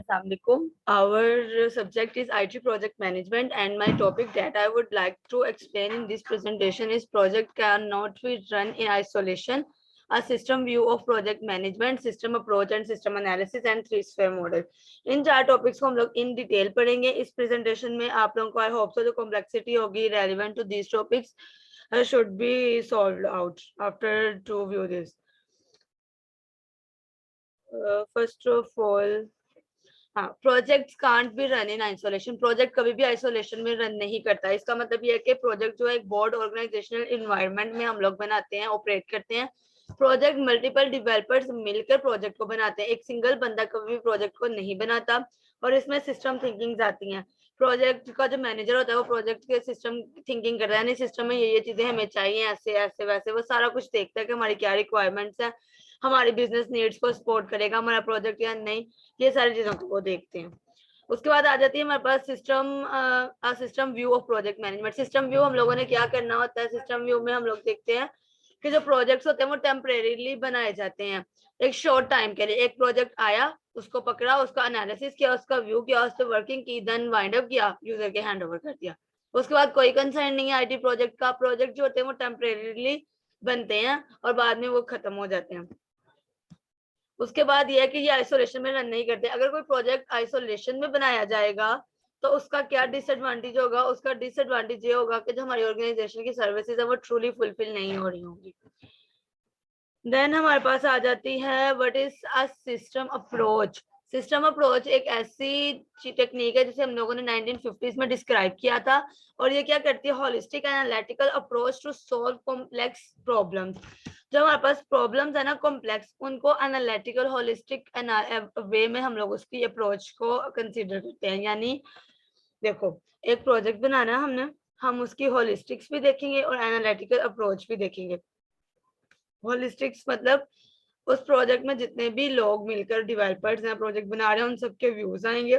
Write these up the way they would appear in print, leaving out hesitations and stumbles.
Assalamualaikum. Our subject is IT project management, and my topic that I would like to explain in this presentation is project cannot be run in isolation. A system view of project management, system approach and system analysis and three sphere model. इन चार topics को हम लोग in detail पढ़ेंगे इस presentation में. आप लोगों को आई होप सो जो कॉम्प्लेक्सिटी होगी relevant to this topics should be solved out after to view this. First of all, हाँ, project can't be run in isolation. Project कभी भी आइसोलेशन में रन नहीं करता. इसका मतलब ये है कि प्रोजेक्ट जो है एक बोर्ड ऑर्गेनाइजेशनल इन्वायरमेंट में हम लोग बनाते हैं, ऑपरेट करते हैं. प्रोजेक्ट मल्टीपल डेवलपर्स मिलकर प्रोजेक्ट को बनाते हैं. एक सिंगल बंदा कभी भी प्रोजेक्ट को नहीं बनाता. और इसमें सिस्टम थिंकिंग आती हैं. प्रोजेक्ट का जो मैनेजर होता है वो प्रोजेक्ट के सिस्टम थिंकिंग करता है. सिस्टम में ये चीजें हमें चाहिए, ऐसे ऐसे वैसे, वो सारा कुछ देखता है कि हमारी क्या रिक्वायरमेंट्स है, हमारी बिजनेस नीड्स को सपोर्ट करेगा हमारा प्रोजेक्ट या नहीं. ये सारी चीजों को वो देखते हैं. उसके बाद आ जाती है हमारे पास system view of project management. System view हम लोगों ने क्या करना होता है. सिस्टम व्यू में हम लोग देखते हैं कि जो प्रोजेक्ट्स होते हैं वो टेम्परेरीली बनाए जाते हैं एक शॉर्ट टाइम के लिए. एक प्रोजेक्ट आया, उसको पकड़ा, उसका एनालिसिस किया, उसका व्यू किया, उस पर वर्किंग की, देन वाइंड अप किया, यूजर के हैंड ओवर कर दिया. उसके बाद कोई कंसर्न नहीं है आईटी प्रोजेक्ट का. प्रोजेक्ट जो होते हैं वो टेम्परेरीली बनते हैं और बाद में वो खत्म हो जाते हैं. उसके बाद ये है कि ये आइसोलेशन में रन नहीं करते. अगर कोई प्रोजेक्ट आइसोलेशन में बनाया जाएगा तो उसका क्या डिसएडवांटेज होगा. उसका डिसएडवांटेज ये होगा कि जो हमारी ऑर्गेनाइजेशन की सर्विसेज है वो ट्रूली फुलफिल नहीं हो रही होंगी. देन हमारे पास आ जाती है what is a system approach. System approach एक ऐसी टेक्निक है जिसे हम लोगों ने 1950s में डिस्क्राइब किया था. और ये क्या करती है, holistic analytical approach to solve complex problems. जो हमारे पास प्रॉब्लम्स है ना कॉम्प्लेक्स, उनको एनालिटिकल होलिस्टिक वे में हम लोग उसकी अप्रोच को कंसीडर करते हैं. यानी देखो, एक प्रोजेक्ट बनाना है हमने, हम उसकी होलिस्टिक्स भी देखेंगे और एनालिटिकल अप्रोच भी देखेंगे. होलिस्टिक्स मतलब उस प्रोजेक्ट में जितने भी लोग मिलकर डेवलपर्स हैं प्रोजेक्ट बना रहे हैं उन सबके व्यूज आएंगे.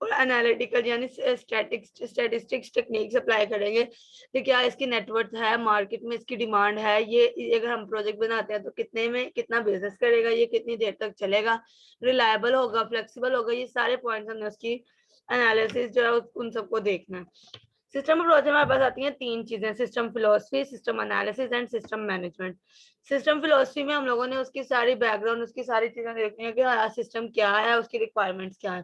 और एनालिटिकल यानी स्टैटिस्टिक्स टेक्निक्स अप्लाई करेंगे कि क्या इसकी नेटवर्थ है, मार्केट में इसकी डिमांड है, ये अगर हम प्रोजेक्ट बनाते हैं तो कितने में कितना बिजनेस करेगा, ये कितनी देर तक चलेगा, रिलायबल होगा, फ्लेक्सिबल होगा. ये सारे पॉइंट्स हमने उसकी एनालिसिस जो है उन सबको देखना है. सिस्टम अप्रोच में हमारे पास आती हैं तीन चीजें, system philosophy, system analysis and system management. System philosophy में हम लोगों ने उसकी सारी बैकग्राउंड, उसकी सारी चीजें देखनी है कि हमारा सिस्टम क्या है, उसकी रिक्वायरमेंट्स क्या है.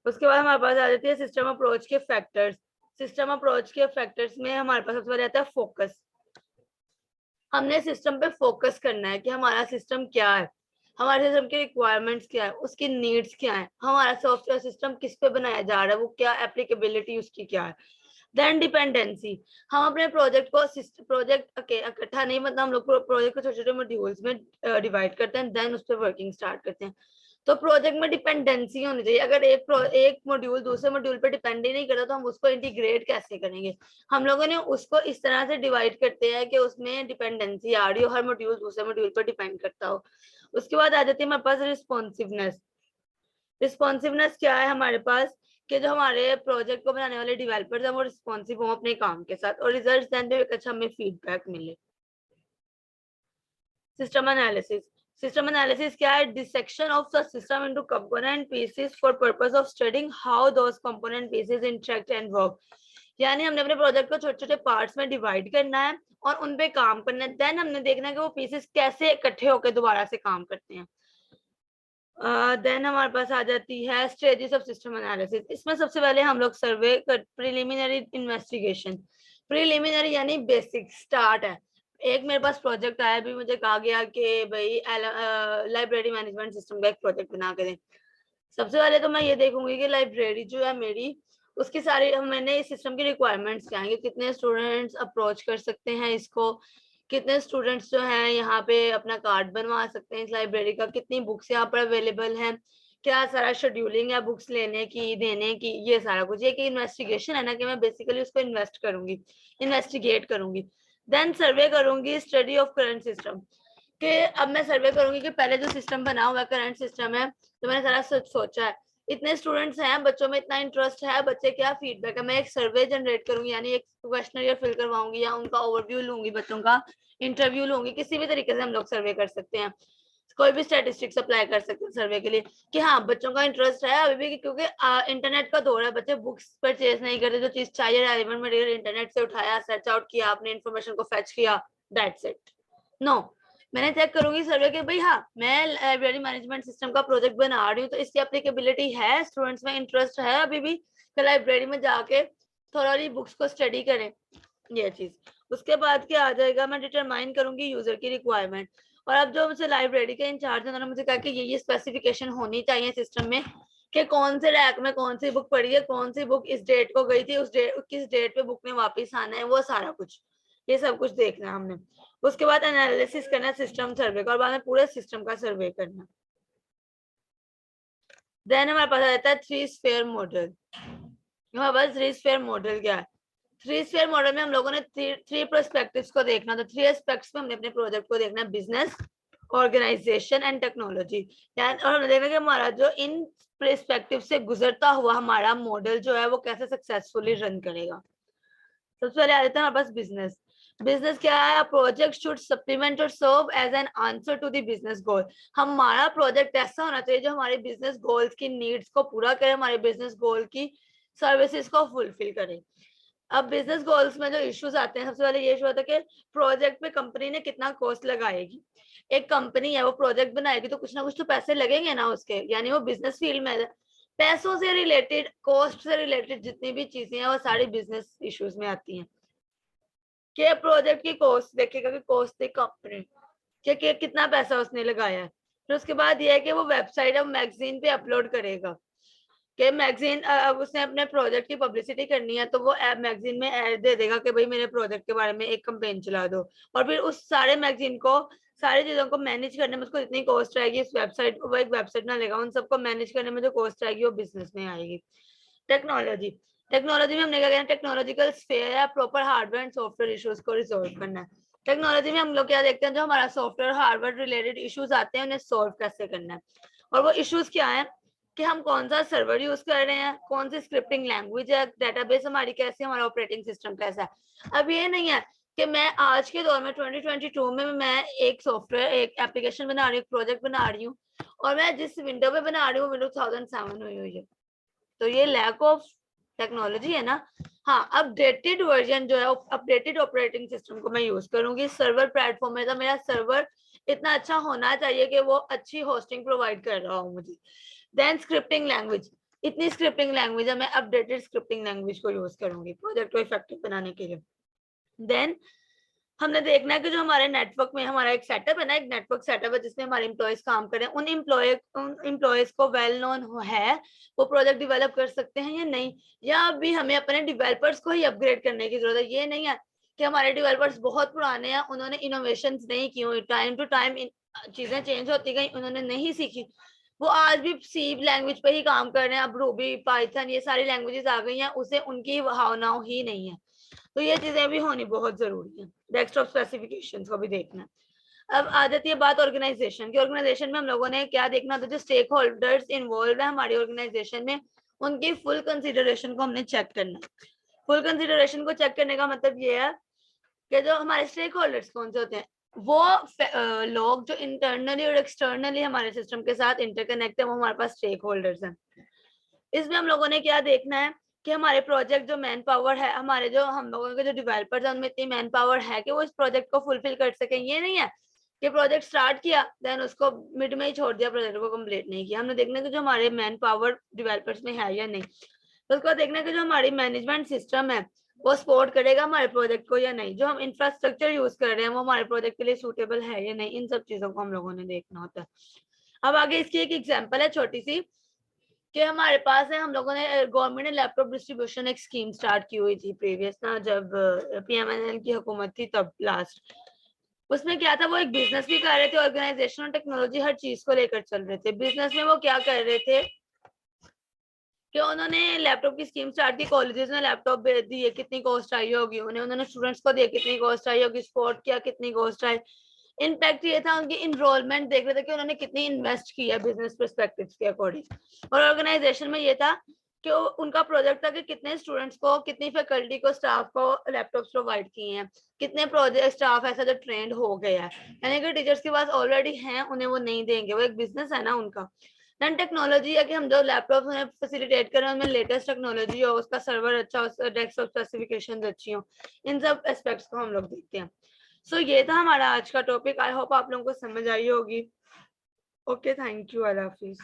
उसके बाद हमारे पास आ जाती है सिस्टम अप्रोच के फैक्टर्स. सिस्टम अप्रोच के फैक्टर्स में हमारे पास सबसे पहले आता है फोकस. हमने सिस्टम पे फोकस करना है कि हमारा सिस्टम क्या है, हमारे सिस्टम की रिक्वायरमेंट्स क्या है, उसकी नीड्स क्या है, हमारा सॉफ्टवेयर सिस्टम किस पे बनाया जा रहा है, वो क्या एप्लीकेबिलिटी उसकी क्या है. Then dependency. हम अपने प्रोजेक्ट को प्रोजेक्ट इकट्ठा नहीं, मतलब हम लोग प्रोजेक्ट को छोटे छोटे मॉड्यूल्स में डिवाइड करते हैं, देन उस पर वर्किंग स्टार्ट करते हैं. तो प्रोजेक्ट में डिपेंडेंसी होनी चाहिए. अगर एक मॉड्यूल दूसरे मॉड्यूल पे डिपेंड ही नहीं करता तो हम उसको इंटीग्रेट कैसे करेंगे. हम लोगों ने उसको इस तरह से डिवाइड करते हैं कि उसमें डिपेंडेंसी आ रही हो, हर मॉड्यूल दूसरे मॉड्यूल पर डिपेंड करता हो. उसके बाद आ जाती है हमारे पास रिस्पॉन्सिवनेस. रिस्पॉन्सिवनेस क्या है हमारे पास कि जो हमारे प्रोजेक्ट को बनाने वाले डेवलपर्स हैं वो रिस्पॉन्सिव हो अपने काम के साथ और रिजल्ट देन भी अच्छा हमें फीडबैक मिले. System analysis. सिस्टम एनालिसिस क्या है, dissection of the system into component pieces for purpose of studying how those component pieces interact and work. यानी हमने अपने प्रोजेक्ट को छोटे छोटे पार्ट्स में डिवाइड करना है और उन पे काम करना है. देन हमने देखना है कि वो पीसेस कैसे इकट्ठे होकर दोबारा से काम करते हैं. देन हमारे पास आ जाती है स्टेजेस ऑफ सिस्टम एनालिसिस. इसमें सबसे पहले हम लोग सर्वे प्रिलिमिनरी इन्वेस्टिगेशन. प्रिलिमिनरी यानी बेसिक स्टार्ट है. एक मेरे पास प्रोजेक्ट आया, भी मुझे कहा गया कि भाई लाइब्रेरी मैनेजमेंट सिस्टम का एक प्रोजेक्ट बना के दें. सबसे पहले तो मैं ये देखूंगी कि लाइब्रेरी जो है मेरी, उसकी सारी मैंने इस सिस्टम की रिक्वायरमेंट्स क्या है, कितने स्टूडेंट्स अप्रोच कर सकते हैं इसको, कितने स्टूडेंट्स जो हैं यहाँ पे अपना कार्ड बनवा सकते हैं इस लाइब्रेरी का, कितनी बुक्स यहाँ पर अवेलेबल हैं, क्या सारा शेड्यूलिंग है बुक्स लेने की देने की, ये सारा कुछ. ये कि इन्वेस्टिगेशन है ना कि मैं बेसिकली उसको इन्वेस्टिगेट करूंगी. देन सर्वे करूंगी, स्टडी ऑफ करंट सिस्टम. कि अब मैं सर्वे करूंगी कि पहले जो सिस्टम बना हुआ है, करंट सिस्टम है, तो मैंने सारा सोचा है, इतने स्टूडेंट्स हैं, बच्चों में इतना इंटरेस्ट है, बच्चे क्या फीडबैक है. मैं एक सर्वे जनरेट करूंगी, यानी एक क्वेश्चनरियर फिल करवाऊंगी या उनका ओवरव्यू लूंगी, बच्चों का इंटरव्यू लूंगी, किसी भी तरीके से हम लोग सर्वे कर सकते हैं. कोई भी स्टैटिस्टिक्स अप्लाई कर सकते हैं सर्वे के लिए कि हाँ बच्चों का इंटरेस्ट है अभी भी, क्योंकि इंटरनेट का दौर है, बच्चे बुक्स परचेज नहीं करते, जो चीज चाहिए रेलेवेंट मटेरियल इंटरनेट से उठाया, सर्च आउट किया, आपने इन्फॉर्मेशन को फेच किया, दैट्स इट। नो, मैंने चेक करूंगी सर्वे के भाई हाँ मैं लाइब्रेरी मैनेजमेंट सिस्टम का प्रोजेक्ट बना रही हूँ तो इसकी एप्लीकेबिलिटी है, स्टूडेंट्स में इंटरेस्ट है अभी भी, लाइब्रेरी में जाके थोड़ी बुक्स को स्टडी करें, ये चीज। उसके बाद क्या आ जाएगा, मैं डिटरमाइन करूंगी यूजर की रिक्वायरमेंट। और अब जो मुझे लाइब्रेरी के इंचार्ज है उन्होंने मुझे कहा कि ये स्पेसिफिकेशन होनी चाहिए सिस्टम में कि कौन से रैक में कौन सी बुक पड़ी है, कौन सी बुक इस डेट को गई थी, उस डेट किस डेट पे बुक में वापस आना है, वो सारा कुछ, ये सब कुछ देखना है हमने। उसके बाद एनालिसिस करना सिस्टम सर्वे का और बाद में पूरे सिस्टम का सर्वे करना। देन हमारे पास आ जाता है 3 स्फीयर मॉडल। हमारे पास 3 स्फीयर मॉडल क्या है? 3 स्फीयर मॉडल में हम लोगों ने 3 पर्सपेक्टिव्स को देखना, तो 3 एस्पेक्ट्स में हमने अपने प्रोजेक्ट को देखना, बिजनेस, ऑर्गेनाइजेशन एंड टेक्नोलॉजी। और हमने देखना कि हमारा जो इन पर्सपेक्टिव से गुजरता हुआ हमारा मॉडल जो है वो कैसे सक्सेसफुली रन करेगा। सबसे पहले आ जाता है हमारे पास बिजनेस। बिजनेस क्या है? प्रोजेक्ट शुड सप्लीमेंट और serve as an answer to the business goal. हमारा प्रोजेक्ट ऐसा होना चाहिए जो हमारे बिजनेस गोल्स की नीड्स को पूरा करे, हमारे बिजनेस गोल की सर्विसेज को फुलफिल करे। अब बिजनेस गोल्स में जो इश्यूज आते हैं, सबसे पहले ये इशू आता है कि प्रोजेक्ट पे कंपनी ने कितना कॉस्ट लगाएगी। एक कंपनी है वो प्रोजेक्ट बनाएगी तो कुछ ना कुछ तो पैसे लगेंगे ना उसके, यानी वो बिजनेस फील्ड में पैसों से रिलेटेड, कॉस्ट से रिलेटेड जितनी भी चीजें हैं वो सारी बिजनेस इश्यूज में आती हैं। कि प्रोजेक्ट की कॉस्ट देखेगा कि कॉस्ट थी कंपनी कि कितना पैसा उसने लगाया है। फिर उसके बाद ये है कि वो वेबसाइट अब मैगजीन पे अपलोड करेगा कि मैगजीन, अब उसने अपने प्रोजेक्ट की पब्लिसिटी करनी है तो वो मैगजीन में ऐड दे देगा कि भाई मेरे प्रोजेक्ट के बारे में एक कैंपेन चला दो। और फिर उस सारे मैगजीन को, सारी चीजों को मैनेज करने में उसको जितनी कॉस्ट आएगी, इस वेबसाइट वो एक वेबसाइट ना लेगा, उन सबको मैनेज करने में जो कॉस्ट आएगी वो बिजनेस में आएगी। टेक्नोलॉजी, टेक्नोलॉजी में हमने क्या कहना, टेक्नोलॉजिकल स्फीयर है, proper hardware and software issues को रिजॉल्व करना है। टेक्नोलॉजी में हम लोग क्या देखते हैं, जो हमारा सॉफ्टवेयर हार्डवेयर रिलेटेड इश्यूज आते हैं उन्हें सॉल्व कैसे करना है। और वो इश्यूज क्या है कि हम कौन सा सर्वर यूज कर रहे हैं, कौन सी स्क्रिप्टिंग लैंग्वेज है, डेटाबेस हमारी कैसी है, हमारा ऑपरेटिंग सिस्टम कैसा है। अब ये नहीं है कि मैं आज के दौर में 2022 में मैं एक सॉफ्टवेयर, एक एप्लीकेशन बना रही हूँ, प्रोजेक्ट बना रही हूँ और मैं जिस विंडो पे बना रही हूँ विंडो 2007 हुई है, तो ये लैक ऑफ टेक्नोलॉजी है ना। हाँ, अपडेटेड वर्जन जो है, अपडेटेड ऑपरेटिंग सिस्टम को मैं यूज करूंगी। सर्वर प्लेटफॉर्म में मेरा सर्वर इतना अच्छा होना चाहिए कि वो अच्छी होस्टिंग प्रोवाइड कर रहा हो मुझे। देन स्क्रिप्टिंग लैंग्वेज, इतनी स्क्रिप्टिंग लैंग्वेज है, मैं अपडेटेड स्क्रिप्टिंग लैंग्वेज को यूज करूंगी प्रोजेक्ट को इफेक्टिव बनाने के लिए। देन हमने देखना है कि जो हमारे नेटवर्क में हमारा एक सेटअप है ना, एक नेटवर्क सेटअप है जिसमें हमारे एम्प्लॉयज काम करें, उन एम्प्लॉयज को वेल नोन है, वो प्रोजेक्ट डेवलप कर सकते हैं या नहीं, या अभी हमें अपने डेवलपर्स को ही अपग्रेड करने की जरूरत है। ये नहीं है कि हमारे डेवलपर्स बहुत पुराने हैं, उन्होंने इनोवेशन नहीं की हुई, टाइम टू टाइम चीजें चेंज होती गई, उन्होंने नहीं सीखी, वो आज भी सी लैंग्वेज पे ही काम कर रहे हैं। अब रूबी, पाइथन, ये सारी लैंग्वेजेस आ गई हैं, उसे उनकी भावनाओं ही नहीं है। तो ये चीजें भी होनी बहुत जरूरी है। डेस्कटॉप स्पेसिफिकेशंस को भी देखना है। अब आ जाती है बात ऑर्गेनाइजेशन की। ऑर्गेनाइजेशन में हम लोगों ने क्या देखना था, जो स्टेक होल्डर्स इन्वॉल्व है हमारी ऑर्गेनाइजेशन में, उनकी फुल कंसिडरेशन को हमने चेक करना। फुल कंसिडरेशन को चेक करने का मतलब ये है कि जो हमारे स्टेक होल्डर्स कौन से होते हैं, वो लोग जो इंटरनली और एक्सटर्नली हमारे सिस्टम के साथ इंटरकनेक्ट है, वो हमारे पास स्टेक होल्डर्स हैं। इसमें हम लोगों ने क्या देखना है कि हमारे प्रोजेक्ट जो मैन पावर है, हमारे जो हम लोगों के जो डेवलपर्स हैं उनमें इतनी मैन पावर है कि वो इस प्रोजेक्ट को फुलफिल कर सकें। ये नहीं है कि प्रोजेक्ट स्टार्ट किया देन उसको मिड में ही छोड़ दिया, प्रोजेक्ट को कंप्लीट नहीं किया। हमने देखना है कि जो हमारे मैन पावर डेवलपर्स में है या नहीं। तो उसको देखना है कि जो हमारी मैनेजमेंट सिस्टम है वो सपोर्ट करेगा हमारे प्रोजेक्ट को या नहीं, जो हम इंफ्रास्ट्रक्चर यूज कर रहे हैं वो हमारे प्रोजेक्ट के लिए सूटेबल है या नहीं, इन सब चीजों को हम लोगों ने देखना होता है। अब आगे इसकी एक एग्जाम्पल है छोटी सी कि हमारे पास है, हम लोगों ने गवर्नमेंट ने लैपटॉप डिस्ट्रीब्यूशन एक स्कीम स्टार्ट की हुई थी प्रीवियस ना, जब पीएमएनएल की हुकूमत थी तब लास्ट। उसमें क्या था, वो एक बिजनेस भी कर रहे थे, ऑर्गेनाइजेशन और टेक्नोलॉजी हर चीज को लेकर चल रहे थे। बिजनेस में वो क्या कर रहे थे कि उन्होंने लैपटॉप की स्कीम स्टार्ट की, कॉलेजेस में लैपटॉप दिए, कितनी कॉस्ट आई होगी उन्हें, उन्होंने स्टूडेंट्स को दिए, कितनी कॉस्ट आई होगी, सपोर्ट किया, कितनी कॉस्ट आई। इनफैक्ट ये था उनकी इनरोलमेंट देख रहे थे कि उन्होंने कितनी इन्वेस्ट किया बिजनेस पर्सपेक्टिव के अकॉर्डिंग। और ऑर्गेनाइजेशन में ये था कि उनका प्रोजेक्ट था कि कितने स्टूडेंट्स को, कितनी फैकल्टी को, स्टाफ को लैपटॉप्स प्रोवाइड किए हैं, कितने प्रोजेक्ट स्टाफ ऐसा जो ट्रेंड हो गया है, यानी कि टीचर्स के पास ऑलरेडी हैं, उन्हें वो नहीं देंगे, वो एक बिजनेस है ना उनका। देन टेक्नोलॉजी है कि हम जो लैपटॉप उन्हें फैसिलिटेट करें उनमें लेटेस्ट टेक्नोलॉजी हो, उसका सर्वर अच्छा हो, डेस्कटॉप स्पेसिफिकेशन अच्छी हो, इन सब एस्पेक्ट्स को हम लोग देखते हैं। सो ये था हमारा आज का टॉपिक। आई होप आप लोगों को समझ आई होगी। Okay, thank you, Allah Hafiz.